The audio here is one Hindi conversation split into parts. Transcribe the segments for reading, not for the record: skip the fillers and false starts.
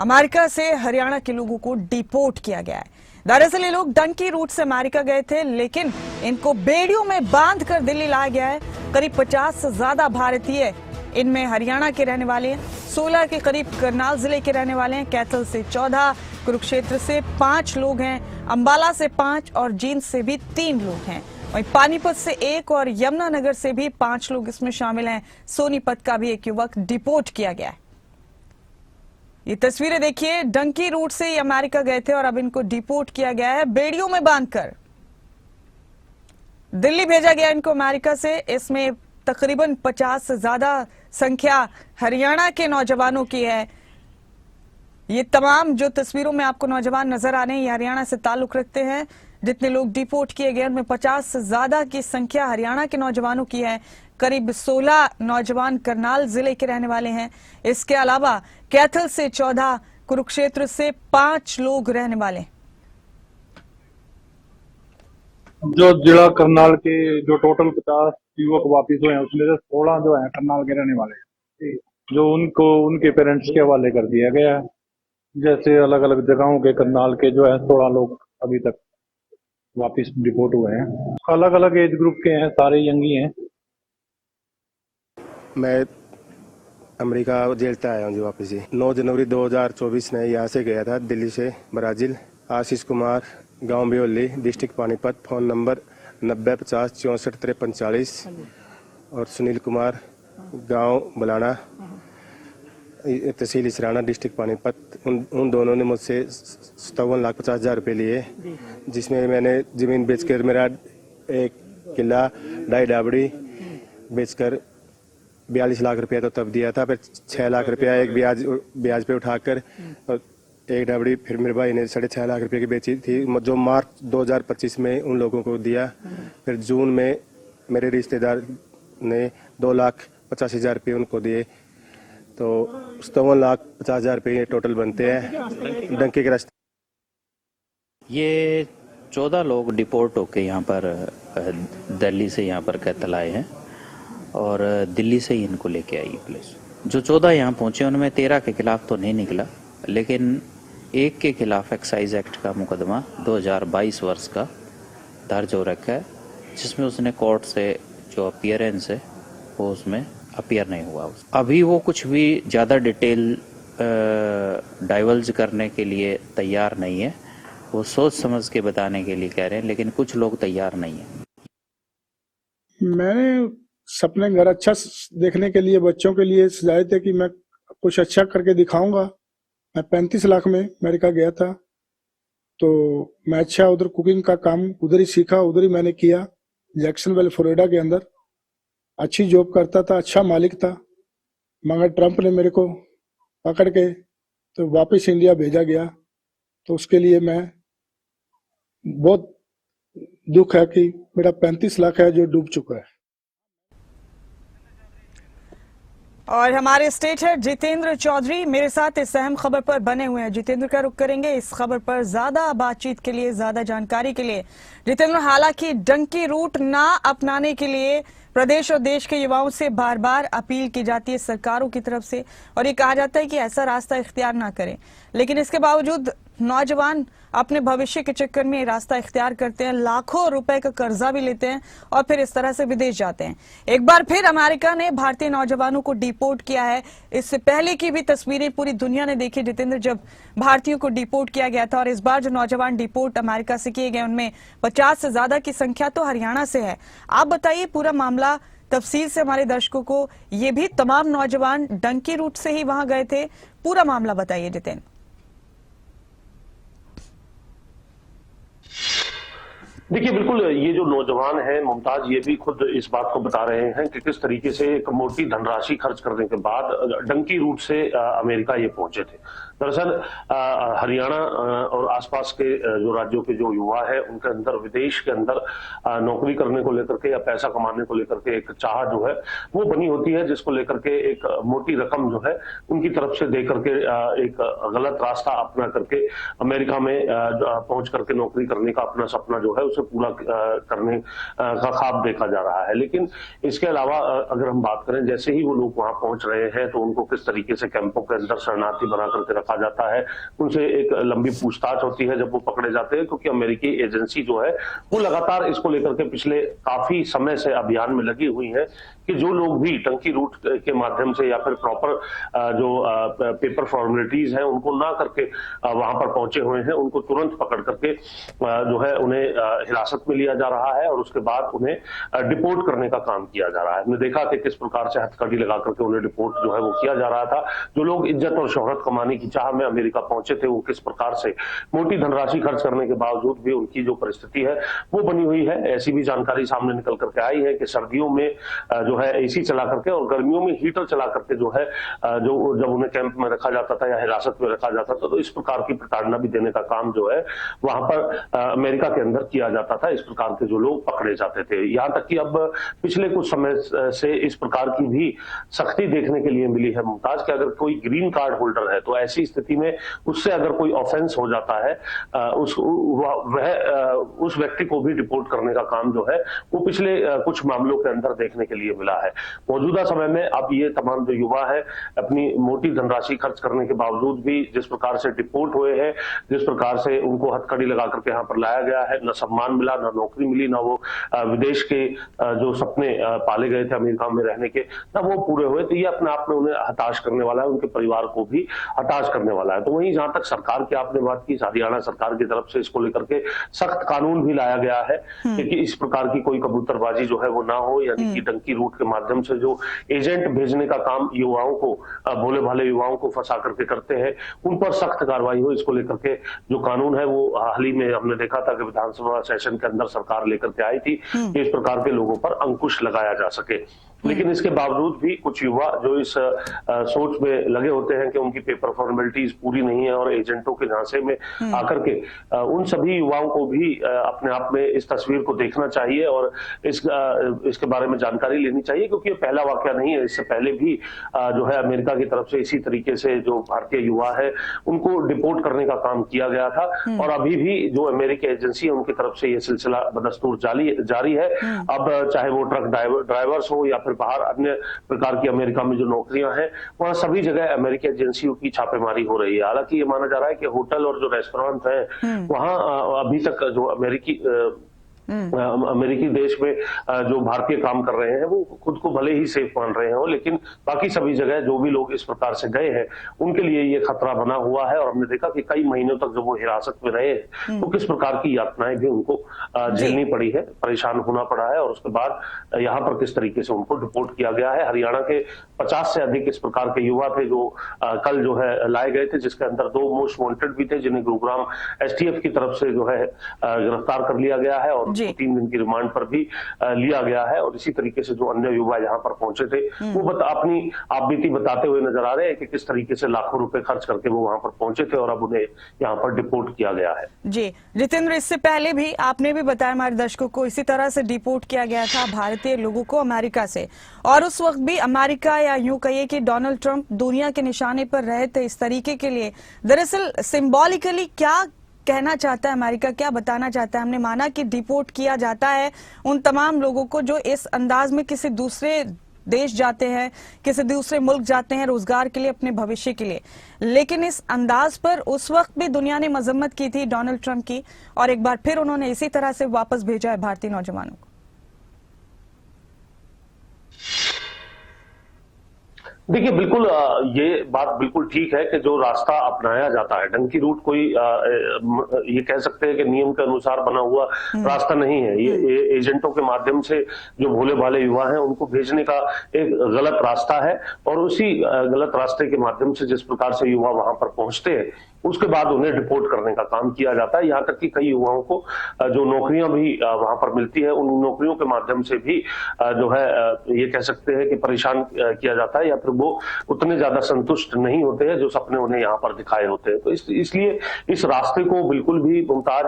अमेरिका से हरियाणा के लोगों को डिपोर्ट किया गया है। दरअसल ये लोग डंकी रूट से अमेरिका गए थे, लेकिन इनको बेड़ियों में बांध कर दिल्ली लाया गया है। करीब 50 से ज्यादा भारतीय इनमें हरियाणा के रहने वाले हैं, 16 के करीब करनाल जिले के रहने वाले हैं, कैथल से 14, कुरुक्षेत्र से 5 लोग हैं, अंबाला से 5 और जींद से भी 3 लोग हैं। वहीं पानीपत से 1 और यमुनानगर से भी 5 लोग इसमें शामिल हैं। सोनीपत का भी एक युवक डिपोर्ट किया गया है। ये तस्वीरें देखिए, डंकी रूट से ये अमेरिका गए थे और अब इनको डिपोर्ट किया गया है। बेड़ियों में बांधकर दिल्ली भेजा गया इनको अमेरिका से। इसमें तकरीबन 50 से ज्यादा संख्या हरियाणा के नौजवानों की है। ये तमाम जो तस्वीरों में आपको नौजवान नजर आ रहे हैं, ये हरियाणा से ताल्लुक रखते हैं। जितने लोग डिपोर्ट किए गए उनमें 50 से ज्यादा की संख्या हरियाणा के नौजवानों की है। करीब 16 नौजवान करनाल जिले के रहने वाले हैं। इसके अलावा कैथल से 14, कुरुक्षेत्र से 5 लोग रहने वाले हैं। जो जिला करनाल के जो टोटल 50 युवक वापिस हुए हैं, उसमें से 16 जो है करनाल के रहने वाले हैं, जो उनको उनके पेरेंट्स के हवाले कर दिया गया है। जैसे अलग अलग जगहों के करनाल के जो है 16 लोग अभी तक वापिस रिपोर्ट हुए हैं। अलग अलग एज ग्रुप के हैं, सारे यंगी हैं। मैं अमेरिका जेल से आया हूँ जी वापस। 9 जनवरी 2024 में यहाँ से गया था दिल्ली से ब्राजील। आशीष कुमार, गांव बियोली, डिस्ट्रिक्ट पानीपत, फोन नंबर 9050 64 53 40। और सुनील कुमार, गांव बुलाना, तहसील इसराना, डिस्ट्रिक्ट पानीपत। उन दोनों ने मुझसे 57,50,000 रुपये लिए, जिसमें मैंने जमीन बेचकर मेरा 1 किला 2.5 डाबड़ी बेचकर 42 लाख रुपया तो तब दिया था। फिर 6 लाख रुपया एक ब्याज पे उठाकर और 1 डाबड़ी फिर मेरे भाई ने 6.5 लाख रुपए की बेची थी, जो मार्च 2025 में उन लोगों को दिया। फिर जून में मेरे रिश्तेदार ने 2,85,000 रुपये उनको दिए, तो 57,50,000 रुपये टोटल बनते हैं डंकी के रास्ते। ये 14 लोग डिपोर्ट होके यहाँ पर दिल्ली से यहाँ पर कैथल आए हैं और दिल्ली से ही इनको लेके आई पुलिस। जो 14 यहाँ पहुंचे उनमें 13 के खिलाफ तो नहीं निकला, लेकिन एक के खिलाफ एक्साइज एक्ट का मुकदमा 2022 वर्ष का दर्ज हो रखा है, जिसमें उसने कोर्ट से जो अपीयरेंस है वो उसमें अपीयर नहीं हुआ। अभी वो कुछ भी ज़्यादा डिटेल डाइवल्ज करने के लिए तैयार नहीं है। वो सोच समझ के बताने के लिए कह रहे हैं, लेकिन कुछ लोग तैयार नहीं है। मैंने सपने घर अच्छा देखने के लिए बच्चों के लिए सजाए थे कि मैं कुछ अच्छा करके दिखाऊंगा। मैं 35 लाख में अमेरिका गया था, तो मैं अच्छा उधर कुकिंग का काम उधर ही सीखा, उधर ही मैंने किया। जैक्सनविल फ्लोरिडा के अंदर अच्छी जॉब करता था, अच्छा मालिक था, मगर ट्रंप ने मेरे को पकड़ के तो वापस इंडिया भेजा गया। तो उसके लिए मैं बहुत दुख है कि मेरा 35 लाख है जो डूब चुका है। और हमारे स्टेट हेड जितेंद्र चौधरी मेरे साथ इस अहम खबर पर बने हुए हैं। जितेंद्र का रुख करेंगे इस खबर पर ज्यादा बातचीत के लिए, ज्यादा जानकारी के लिए। जितेंद्र, हालांकि डंकी रूट ना अपनाने के लिए प्रदेश और देश के युवाओं से बार बार अपील की जाती है सरकारों की तरफ से, और ये कहा जाता है कि ऐसा रास्ता इख्तियार ना करें, लेकिन इसके बावजूद नौजवान अपने भविष्य के चक्कर में रास्ता इख्तियार करते हैं, लाखों रुपए का कर्जा भी लेते हैं और फिर इस तरह से विदेश जाते हैं। एक बार फिर अमेरिका ने भारतीय नौजवानों को डिपोर्ट किया है। इससे पहले की भी तस्वीरें पूरी दुनिया ने देखी जितेंद्र, जब भारतीयों को डिपोर्ट किया गया था। और इस बार जो नौजवान डिपोर्ट अमेरिका से किए गए उनमें 50 से ज्यादा की संख्या तो हरियाणा से है। आप बताइए पूरा मामला तफसील से हमारे दर्शकों को। ये भी तमाम नौजवान डंकी रूट से ही वहां गए थे, पूरा मामला बताइए जितेंद्र। देखिए, बिल्कुल ये जो नौजवान है मुमताज, ये भी खुद इस बात को बता रहे हैं कि किस तरीके से एक मोटी धनराशि खर्च करने के बाद डंकी रूट से अमेरिका ये पहुंचे थे। दरअसल हरियाणा और आसपास के जो राज्यों के जो युवा है उनके अंदर विदेश के अंदर नौकरी करने को लेकर के या पैसा कमाने को लेकर के एक चाह जो है वो बनी होती है, जिसको लेकर के एक मोटी रकम जो है उनकी तरफ से दे करके एक गलत रास्ता अपना करके अमेरिका में पहुंच करके नौकरी करने का अपना सपना जो है उसे उसे पूरा करने का ख्वाब देखा जा रहा है। लेकिन इसके अलावा अगर हम बात करें, जैसे ही वो लोग वहां पहुंच रहे हैं तो उनको किस तरीके से कैंपों के अंदर शरणार्थी बना करके रखा जाता है, उनसे एक लंबी पूछताछ होती है जब वो पकड़े जाते हैं, क्योंकि अमेरिकी एजेंसी जो है वो लगातार इसको लेकर के पिछले काफी समय से अभियान में लगी हुई है कि जो लोग भी टंकी रूट के माध्यम से या फिर प्रॉपर जो पेपर फॉर्मेलिटीज हैं उनको ना करके वहां पर पहुंचे हुए हैं, उनको तुरंत पकड़ करके जो है उन्हें हिरासत में लिया जा रहा है और उसके बाद उन्हें डिपोर्ट करने का काम किया जा रहा है। हमने देखा कि किस प्रकार से हथकड़ी लगा करके उन्हें डिपोर्ट जो है वो किया जा रहा था। जो लोग इज्जत और शोहरत कमाने की चाह में अमेरिका पहुंचे थे, वो किस प्रकार से मोटी धनराशि खर्च करने के बावजूद भी उनकी जो परिस्थिति है वो बनी हुई है। ऐसी भी जानकारी सामने निकल करके आई है कि सर्दियों में जो है एसी चला करके और गर्मियों में हीटर चला करके जो है जो जब उन्हें कैंप में रखा जाता था या हिरासत में रखा जाता था, तो इस प्रकार की प्रताड़ना भी देने का काम जो है वहां पर अमेरिका के अंदर किया जाता था। इस प्रकार के जो लोग पकड़े जाते थे, यहां तक कि अब पिछले कुछ समय से इस प्रकार की भी सख्ती देखने के लिए मिली है मुमताज, कि अगर कोई ग्रीन कार्ड होल्डर है तो ऐसी स्थिति में उससे अगर कोई ऑफेंस हो जाता है उस व्यक्ति को भी डिपोर्ट करने का काम जो है वो पिछले कुछ मामलों के अंदर देखने के लिए मिला है। मौजूदा समय में अब ये तमाम जो युवा है अपनी मोटी धनराशि खर्च करने के बावजूद भी जिस प्रकार से डिपोर्ट हुए हैं, जिस प्रकार से उनको हथकड़ी लगा करके यहाँ पर लाया गया है, न सम्मान मिला, न नौकरी मिली, न वो विदेश के जो सपने पाले गए थे अमेरिका में रहने के, न वो पूरे हुए, तो ये अपने आप में उन्हें हताश करने वाला है, उनके परिवार को भी हताश करने वाला है। तो वहीं जहां तक सरकार की आपने बात की, हरियाणा सरकार की तरफ से इसको लेकर के सख्त कानून भी लाया गया है कि इस प्रकार की कोई कबूतरबाजी जो है वो ना हो, यानी कि डंकी रूट के माध्यम से जो एजेंट भेजने का काम युवाओं को, भोले भाले युवाओं को फंसा करके करते हैं, उन पर सख्त कार्रवाई हो। इसको लेकर के जो कानून है वो हाल ही में हमने देखा था कि विधानसभा सेशन के अंदर सरकार लेकर के आई थी कि इस प्रकार के लोगों पर अंकुश लगाया जा सके। लेकिन इसके बावजूद भी कुछ युवा जो इस सोच में लगे होते हैं कि उनकी पेपर फॉर्मेलिटीज पूरी नहीं है और एजेंटों के झांसे में आकर के उन सभी युवाओं को भी अपने आप में इस तस्वीर को देखना चाहिए और इसके बारे में जानकारी लेनी चाहिए, क्योंकि ये पहला वाकया नहीं है। इससे पहले भी जो है अमेरिका की तरफ से इसी तरीके से जो भारतीय युवा है उनको डिपोर्ट करने का काम किया गया था और अभी भी जो अमेरिकी एजेंसी है उनकी तरफ से ये सिलसिला बदस्तूर जारी है। अब चाहे वो ट्रक ड्राइवर्स हो या फिर बाहर अन्य प्रकार की अमेरिका में जो नौकरियां हैं, वहां सभी जगह अमेरिकी एजेंसियों की छापेमारी हो रही है। हालांकि ये माना जा रहा है कि होटल और जो रेस्टोरेंट है वहां अभी तक जो अमेरिकी देश में जो भारतीय काम कर रहे हैं वो खुद को भले ही सेफ मान रहे हो, लेकिन बाकी सभी जगह जो भी लोग इस प्रकार से गए हैं उनके लिए ये खतरा बना हुआ है। और हमने देखा कि कई महीनों तक जब वो हिरासत में रहे तो किस प्रकार की यातनाएं भी उनको झेलनी पड़ी है, परेशान होना पड़ा है, और उसके बाद यहाँ पर किस तरीके से उनको डिपोर्ट किया गया है। हरियाणा के 50 से अधिक इस प्रकार के युवा थे जो कल जो है लाए गए थे, जिसके अंदर 2 मोस्ट वांटेड भी थे जिन्हें गुरुग्राम STF की तरफ से जो है गिरफ्तार कर लिया गया है और 3 दिन की रिमांड पर भी लिया गया है। और इसी तरीके से जो अन्य युवा यहाँ पर पहुंचे थे वो अपनी आपबीती बताते हुए नजर आ रहे हैं कि किस तरीके से लाखों रुपए खर्च करके वो वहां पर पहुंचे थे और अब उन्हें यहाँ पर डिपोर्ट किया गया है। जी जितेंद्र, इससे पहले भी आपने भी बताया हमारे दर्शकों को, इसी तरह से डिपोर्ट किया गया था भारतीय लोगों को अमेरिका से, और उस वक्त भी अमेरिका, या यूं कहिए कि डोनाल्ड ट्रंप दुनिया के निशाने पर रहे थे इस तरीके के लिए। दरअसल सिंबॉलिकली क्या कहना चाहता है अमेरिका, क्या बताना चाहता है? हमने माना कि डिपोर्ट किया जाता है उन तमाम लोगों को जो इस अंदाज में किसी दूसरे देश जाते हैं, किसी दूसरे मुल्क जाते हैं रोजगार के लिए, अपने भविष्य के लिए, लेकिन इस अंदाज पर उस वक्त भी दुनिया ने मजम्मत की थी डोनाल्ड ट्रंप की, और एक बार फिर उन्होंने इसी तरह से वापस भेजा है भारतीय नौजवानों को। देखिए बिल्कुल ये बात बिल्कुल ठीक है कि जो रास्ता अपनाया जाता है, डंकी रूट कोई ये कह सकते हैं कि नियम के अनुसार बना हुआ रास्ता नहीं है। ये एजेंटों के माध्यम से जो भोले भाले युवा हैं उनको भेजने का एक गलत रास्ता है, और उसी गलत रास्ते के माध्यम से जिस प्रकार से युवा वहां पर पहुंचते हैं उसके बाद उन्हें डिपोर्ट करने का काम किया जाता है। यहाँ तक कि कई युवाओं को जो नौकरियां भी वहां पर मिलती है, उन नौकरियों के माध्यम से भी जो है ये कह सकते हैं कि परेशान किया जाता है, या फिर वो उतने ज्यादा संतुष्ट नहीं होते हैं जो सपने उन्हें यहाँ पर दिखाए होते हैं। तो इसलिए इस रास्ते को बिल्कुल भी मुमताज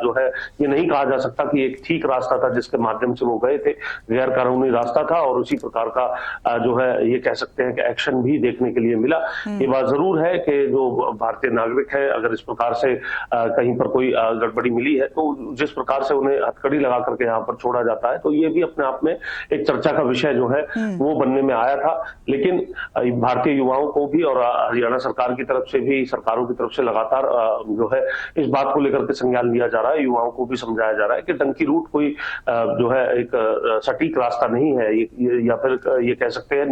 जो है ये नहीं कहा जा सकता कि एक ठीक रास्ता था जिसके माध्यम से वो गए थे, गैर कानूनी रास्ता था और उसी प्रकार का जो है ये कह सकते हैं कि एक्शन भी देखने के लिए मिला। ये बात जरूर है कि जो भारतीय नागरिक है अगर इस प्रकार से कहीं पर कोई गड़बड़ी मिली है तो जिस प्रकार से उन्हें हथकड़ी लगा करके यहाँ पर छोड़ा जाता है तो ये भी अपने आप में एक चर्चा का विषय जो है वो बनने में आया था। लेकिन भारतीय युवाओं को भी और हरियाणा सरकार की तरफ से भी, सरकारों की तरफ से लगातार जो है इस बात को लेकर के संज्ञान लिया जा रहा है, युवाओं को भी समझाया जा रहा है कि डंकी रूट कोई जो है एक सटीक रास्ता नहीं है, या फिर ये कह सकते हैं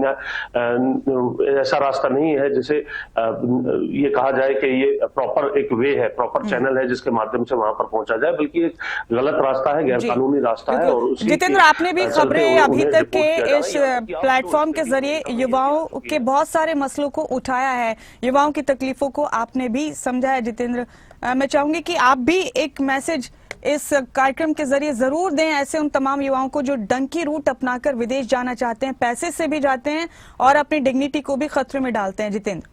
ऐसा रास्ता नहीं है जिसे ये कहा जाए कि ये प्रॉपर एक वे है, प्रॉपर चैनल है जिसके माध्यम से वहां पर पहुंचा जाए, बल्कि एक गलत रास्ता है, गैर कानूनी रास्ता है। और जितेंद्र, आपने भी खबरें अभी तक के इस प्लेटफॉर्म के जरिए युवाओं के बहुत सारे मसलों को उठाया है, युवाओं की तकलीफों को आपने भी समझा है। जितेंद्र, मैं चाहूंगी कि आप भी एक मैसेज इस कार्यक्रम के जरिए जरूर दें ऐसे उन तमाम युवाओं को जो डंकी रूट अपनाकर विदेश जाना चाहते हैं, पैसे से भी जाते हैं और अपनी डिग्निटी को भी खतरे में डालते हैं। जितेंद्र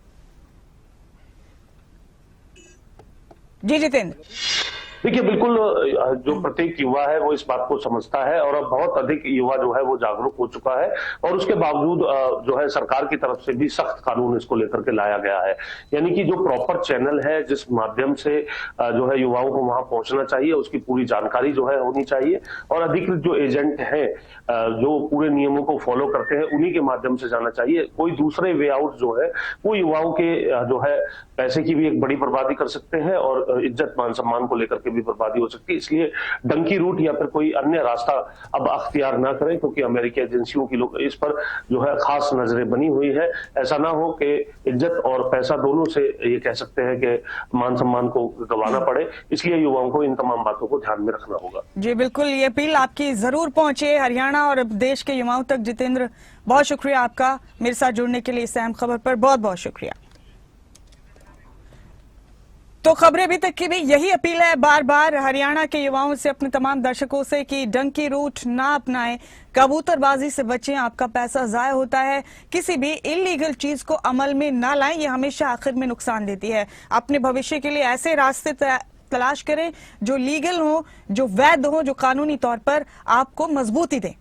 जी। जितेंद्र, देखिए, बिल्कुल जो प्रत्येक युवा है वो इस बात को समझता है और अब बहुत अधिक युवा जो है वो जागरूक हो चुका है और उसके बावजूद जो है सरकार की तरफ से भी सख्त कानून इसको लेकर के लाया गया है। यानी कि जो प्रॉपर चैनल है जिस माध्यम से जो है युवाओं को वहां पहुंचना चाहिए उसकी पूरी जानकारी जो है होनी चाहिए और अधिकृत जो एजेंट हैं जो पूरे नियमों को फॉलो करते हैं उन्हीं के माध्यम से जाना चाहिए। कोई दूसरे वे आउट जो है वो युवाओं के जो है पैसे की भी एक बड़ी बर्बादी कर सकते हैं और इज्जत मान सम्मान को लेकर भी बर्बादी हो सकती है। इसलिए डंकी रूट या फिर कोई अन्य रास्ता अब अख्तियार ना करें, क्योंकि अमेरिकी एजेंसियों की लोग इस पर जो है खास नजरें बनी हुई है। ऐसा ना हो कि इज्जत और पैसा दोनों से ये कह सकते हैं कि मान सम्मान को गंवाना पड़े, इसलिए युवाओं को इन तमाम बातों को ध्यान में रखना होगा। जी बिल्कुल, ये अपील आपकी जरूर पहुंचे हरियाणा और देश के युवाओं तक। जितेंद्र, बहुत शुक्रिया आपका मेरे साथ जुड़ने के लिए इस अहम खबर पर, बहुत बहुत शुक्रिया। तो खबरें अभी तक की भी यही अपील है बार बार हरियाणा के युवाओं से, अपने तमाम दर्शकों से कि डंकी रूट ना अपनाएं, कबूतरबाजी से बचें, आपका पैसा जाया होता है। किसी भी इलीगल चीज को अमल में ना लाएं, ये हमेशा आखिर में नुकसान देती है। अपने भविष्य के लिए ऐसे रास्ते तलाश करें जो लीगल हो, जो वैध हो, जो कानूनी तौर पर आपको मजबूती दें।